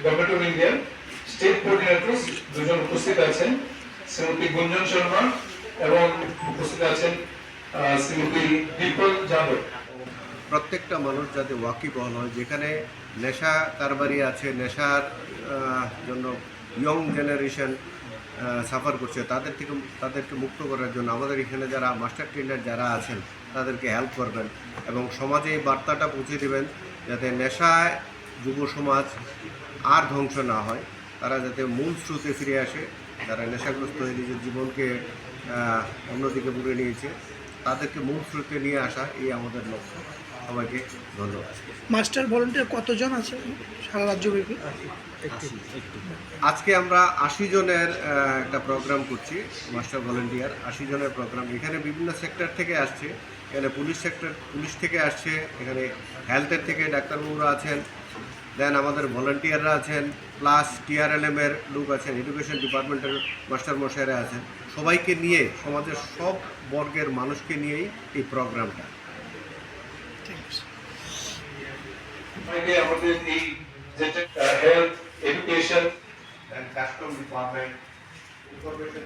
Government of ইন্ডিয়ার state কোঅর্ডিনেটরস দুজন উপস্থিত আছেন, শ্রীমতী গুঞ্জন শর্মা এবং উপস্থিত আছেন শ্রীমতী দীপল যাদব। প্রত্যেকটা মানুষ যাতে ওয়াকিবহল হয়, যেখানে নেশা কারবারি আছে, নেশার জন্য ইয়ং জেনারেশন সাফার করছে, তাদেরকে মুক্ত করার জন্য আমাদের এখানে যারা মাস্টার ট্রেনার যারা আছেন তাদেরকে হেল্প করবেন এবং সমাজে এই বার্তাটা পৌঁছে দেবেন যাতে নেশায় যুব সমাজ আর ধ্বংস না হয়, তারা যাতে মূল স্রোতে ফিরে আসে। যারা নেশাগ্রস্ত হয়ে নিজের জীবনকে অন্যদিকে বুড়ে নিয়েছে তাদেরকে মূল স্রোতে নিয়ে আসা, এই আমাদের লক্ষ্য। সবাইকে ধন্যবাদ। মাস্টার ভলান্টিয়ার কতজন আছে সারা রাজ্যব্যাপী? আজকে আমরা 80 জনের একটা প্রোগ্রাম করছি, মাস্টার ভলান্টিয়ার 80 জনের প্রোগ্রাম। এখানে বিভিন্ন সেক্টর থেকে আসছে, এখানে পুলিশ থেকে আসছে, এখানে হেলথের থেকে ডাক্তারবাবুরা আছেন, দেন আমাদের ভলান্টিয়াররা আছেন, প্লাস TRLM-এর লোক আছেন, এডুকেশন ডিপার্টমেন্টের মাস্টার মশাইরা আছেন। সবাইকে নিয়ে, সমাজের সব বর্গের মানুষকে নিয়েই এই প্রোগ্রামটা। আমাদের এই যেটা health, education and custom department, information